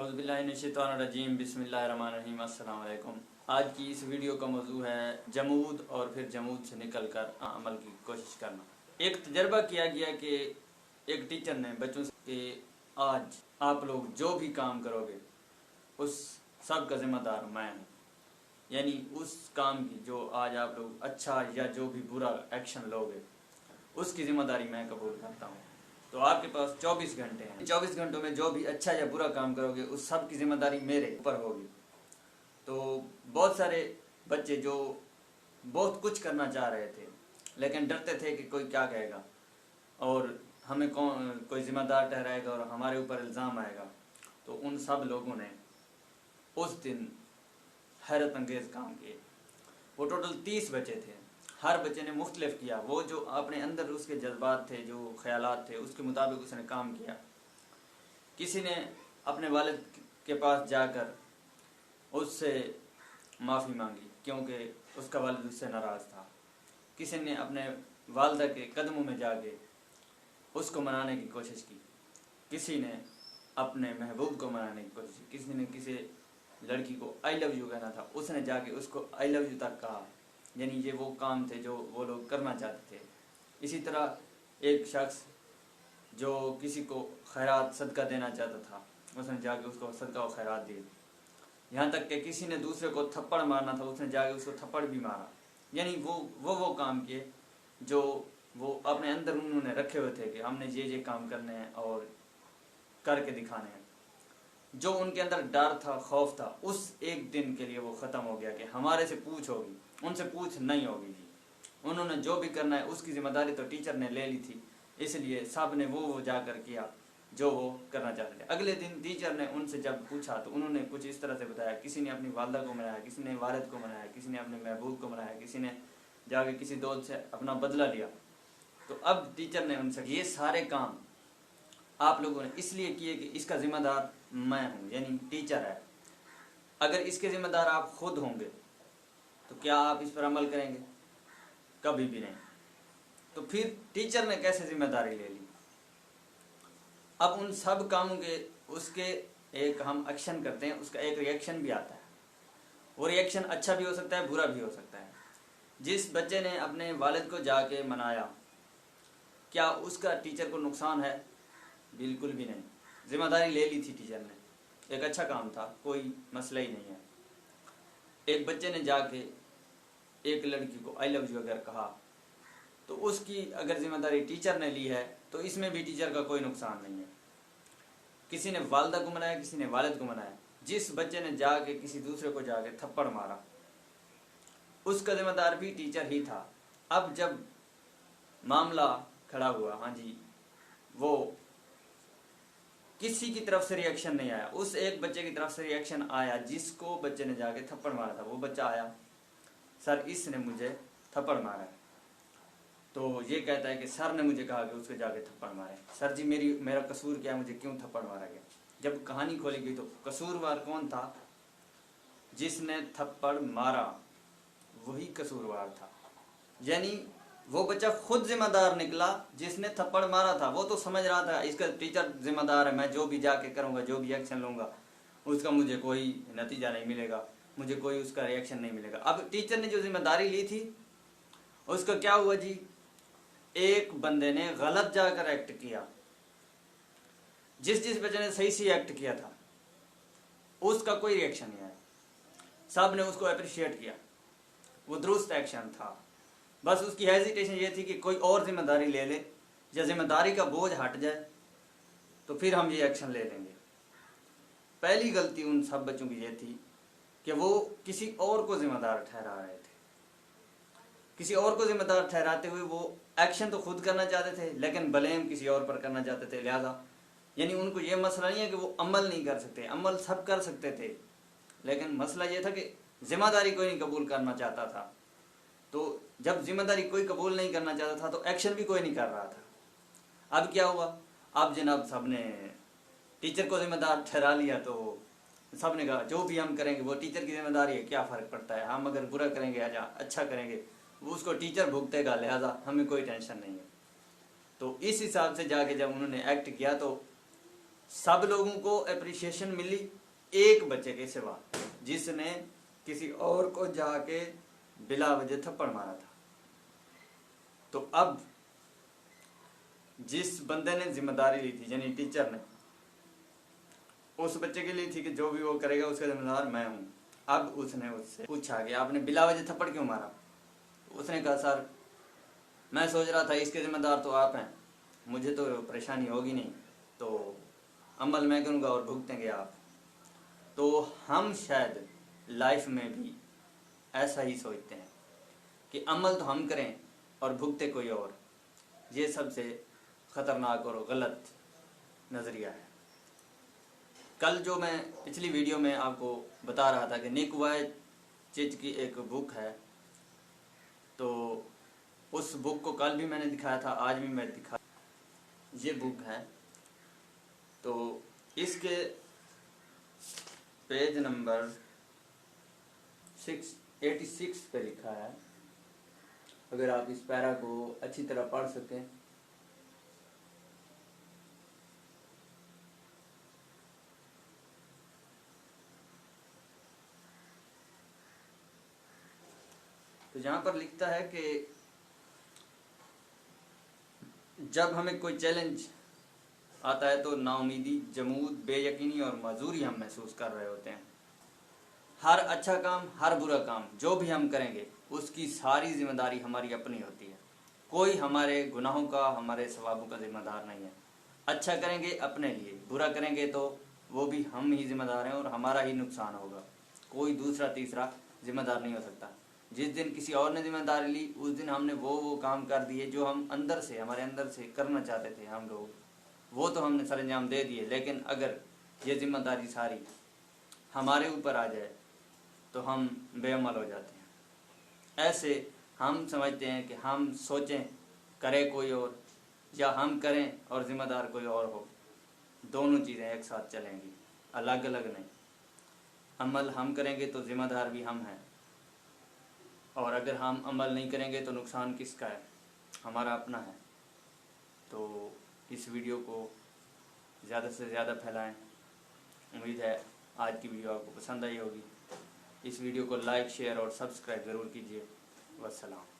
औज़ुबिल्लाहिमिनश्शैतानिर्रजीम बिस्मिल्लाहिर्रहमानिर्रहीम अस्सलाम वालेकुम। आज की इस वीडियो का मौजू है जमूद और फिर जमूद से निकल कर अमल की कोशिश करना। एक तजर्बा किया गया कि एक टीचर ने बच्चों से कि आज आप लोग जो भी काम करोगे उस सब का ज़िम्मेदार मैं हूँ, यानी उस काम की जो आज आप लोग अच्छा या जो भी बुरा एक्शन लोगे उसकी ज़िम्मेदारी मैं कबूल करता हूँ। तो आपके पास 24 घंटे हैं, 24 घंटों में जो भी अच्छा या बुरा काम करोगे उस सब की जिम्मेदारी मेरे ऊपर होगी। तो बहुत सारे बच्चे जो बहुत कुछ करना चाह रहे थे लेकिन डरते थे कि कोई क्या कहेगा और हमें कौन कोई जिम्मेदार ठहराएगा और हमारे ऊपर इल्ज़ाम आएगा, तो उन सब लोगों ने उस दिन हैरत अंगेज़ काम किए। वो टोटल 30 बच्चे थे, हर बच्चे ने मुख्तलिफ किया। वो जो अपने अंदर उसके जज्बात थे, जो ख्यालात थे, उसके मुताबिक उसने काम किया। किसी ने अपने वालिद के पास जाकर उससे माफ़ी मांगी क्योंकि उसका वालिद उससे नाराज़ था। किसी ने अपने वालदा के कदमों में जाके उसको मनाने की कोशिश की। किसी ने अपने महबूब को मनाने की कोशिश की। किसी ने किसी लड़की को आई लव यू कहना था, उसने जाके उसको आई लव यू तक कहा। यानी ये वो काम थे जो वो लोग करना चाहते थे। इसी तरह एक शख्स जो किसी को खैरात सदका देना चाहता था, उसने जाके उसको सदका और खैरात दिए। यहाँ तक कि किसी ने दूसरे को थप्पड़ मारना था, उसने जाके उसको थप्पड़ भी मारा। यानी वो काम किए जो वो अपने अंदर उन्होंने रखे हुए थे कि हमने ये काम करने हैं और करके दिखाने हैं। जो उनके अंदर डर था, खौफ था, उस एक दिन के लिए वो ख़त्म हो गया कि हमारे से पूछ होगी, उनसे पूछ नहीं होगी जी। उन्होंने जो भी करना है उसकी ज़िम्मेदारी तो टीचर ने ले ली थी, इसलिए सब ने वो जाकर किया जो वो करना चाहते थे। अगले दिन टीचर ने उनसे जब पूछा तो उन्होंने कुछ इस तरह से बताया। किसी ने अपनी वालदा को मनाया, किसी ने वालिद को मनाया, किसी ने अपने महबूब को मनाया, किसी ने जाके किसी दोस्त से अपना बदला लिया। तो अब टीचर ने उनसे ये सारे काम आप लोगों ने इसलिए किए कि इसका ज़िम्मेदार मैं हूँ, यानी टीचर है। अगर इसके ज़िम्मेदार आप खुद होंगे तो क्या आप इस पर अमल करेंगे? कभी भी नहीं। तो फिर टीचर ने कैसे जिम्मेदारी ले ली? अब उन सब कामों के उसके एक हम एक्शन करते हैं, उसका एक रिएक्शन भी आता है। वो रिएक्शन अच्छा भी हो सकता है, बुरा भी हो सकता है। जिस बच्चे ने अपने वालिद को जाके मनाया, क्या उसका टीचर को नुकसान है? बिल्कुल भी नहीं। जिम्मेदारी ले ली थी टीचर ने, एक अच्छा काम था, कोई मसला ही नहीं है। एक बच्चे ने जाके एक लड़की को आई लव यू अगर कहा तो उसकी अगर जिम्मेदारी टीचर ने ली है तो इसमें भी टीचर का कोई नुकसान नहीं है। किसी ने वालदा को मनाया, किसी ने वालिद को मनाया। जिस बच्चे ने जाके किसी दूसरे को जाके थप्पड़ मारा उसका जिम्मेदार भी टीचर ही था। अब जब मामला खड़ा हुआ, हाँ जी, वो किसी की तरफ से रिएक्शन नहीं आया, उस एक बच्चे की तरफ से रिएक्शन आया जिसको बच्चे ने जाके थप्पड़ मारा था। वो बच्चा आया, सर इसने मुझे थप्पड़ मारा है। तो ये कहता है कि सर ने मुझे कहा कि उसको जाके थप्पड़ मारे। सर जी मेरा कसूर क्या है, मुझे क्यों थप्पड़ मारा गया? जब कहानी खोली गई तो कसूरवार कौन था? जिसने थप्पड़ मारा वही कसूरवार था। यानी वो बच्चा खुद जिम्मेदार निकला जिसने थप्पड़ मारा था। वो तो समझ रहा था इसका टीचर जिम्मेदार है, मैं जो भी जाके करूँगा, जो भी एक्शन लूँगा उसका मुझे कोई नतीजा नहीं मिलेगा, मुझे कोई उसका रिएक्शन नहीं मिलेगा। अब टीचर ने जो जिम्मेदारी ली थी उसका क्या हुआ जी? एक बंदे ने गलत जाकर एक्ट किया, जिस बच्चे ने सही से एक्ट किया था उसका कोई रिएक्शन नहीं आया। सब ने उसको अप्रिशिएट किया, वो दुरुस्त एक्शन था। बस उसकी हेजिटेशन ये थी कि कोई और जिम्मेदारी ले ले या जिम्मेदारी का बोझ हट जाए तो फिर हम ये एक्शन ले लेंगे। पहली गलती उन सब बच्चों की ये थी कि वो किसी और को जिम्मेदार ठहरा रहे थे। किसी और को जिम्मेदार ठहराते हुए वो एक्शन तो खुद करना चाहते थे लेकिन ब्लेम किसी और पर करना चाहते थे। लिहाजा यानी उनको ये मसला नहीं है कि वो अमल नहीं कर सकते, अमल सब कर सकते थे, लेकिन मसला ये था कि जिम्मेदारी कोई नहीं कबूल करना चाहता था। तो जब जिम्मेदारी कोई कबूल नहीं करना चाहता था तो एक्शन भी कोई नहीं कर रहा था। अब क्या हुआ? अब जनाब सब ने टीचर को जिम्मेदार ठहरा लिया। तो सब ने कहा जो भी हम करेंगे वो टीचर की जिम्मेदारी है, क्या फ़र्क पड़ता है, हम अगर बुरा करेंगे या अच्छा करेंगे वो उसको टीचर भुगतेगा, लिहाजा हमें कोई टेंशन नहीं है। तो इस हिसाब से जाके जब उन्होंने एक्ट किया तो सब लोगों को अप्रिसिएशन मिली, एक बच्चे के सिवा जिसने किसी और को जाके बिला वजह थप्पड़ मारा था। तो अब जिस बंदे ने जिम्मेदारी ली थी, यानी टीचर ने, उस बच्चे के लिए थी कि जो भी वो करेगा उसका जिम्मेदार मैं हूँ। अब उसने उससे पूछा कि आपने बिला वजह थप्पड़ क्यों मारा? उसने कहा सर मैं सोच रहा था इसके जिम्मेदार तो आप हैं, मुझे तो परेशानी होगी नहीं, तो अमल मैं करूँगा और भुगतेंगे आप। तो हम शायद लाइफ में भी ऐसा ही सोचते हैं कि अमल तो हम करें और भुगते कोई और। ये सबसे ख़तरनाक और गलत नज़रिया है। कल जो मैं पिछली वीडियो में आपको बता रहा था कि निक वाइचिच की एक बुक है, तो उस बुक को कल भी मैंने दिखाया था, आज भी मैं दिखा। ये बुक है, तो इसके पेज नंबर 86 पे लिखा है, अगर आप इस पैरा को अच्छी तरह पढ़ सकें। तो जहाँ पर लिखता है कि जब हमें कोई चैलेंज आता है तो नाउमीदी, जमूद, बेयकीनी और मजूरी हम महसूस कर रहे होते हैं। हर अच्छा काम, हर बुरा काम जो भी हम करेंगे उसकी सारी जिम्मेदारी हमारी अपनी होती है। कोई हमारे गुनाहों का, हमारे सवाबों का जिम्मेदार नहीं है। अच्छा करेंगे अपने लिए, बुरा करेंगे तो वो भी हम ही जिम्मेदार हैं और हमारा ही नुकसान होगा। कोई दूसरा तीसरा जिम्मेदार नहीं हो सकता। जिस दिन किसी और ने जिम्मेदारी ली उस दिन हमने वो काम कर दिए जो हम अंदर से, हमारे अंदर से करना चाहते थे हम लोग, वो तो हमने सरंजाम दे दिए। लेकिन अगर ये जिम्मेदारी सारी हमारे ऊपर आ जाए तो हम बेअमल हो जाते हैं। ऐसे हम समझते हैं कि हम सोचें करे कोई और, या हम करें और जिम्मेदार कोई और हो। दोनों चीज़ें एक साथ चलेंगी, अलग अलग नहीं। अमल हम करेंगे तो जिम्मेदार भी हम हैं, और अगर हम अमल नहीं करेंगे तो नुकसान किसका है? हमारा अपना है। तो इस वीडियो को ज़्यादा से ज़्यादा फैलाएं। उम्मीद है आज की वीडियो आपको पसंद आई होगी। इस वीडियो को लाइक, शेयर और सब्सक्राइब ज़रूर कीजिए। वस्सलाम।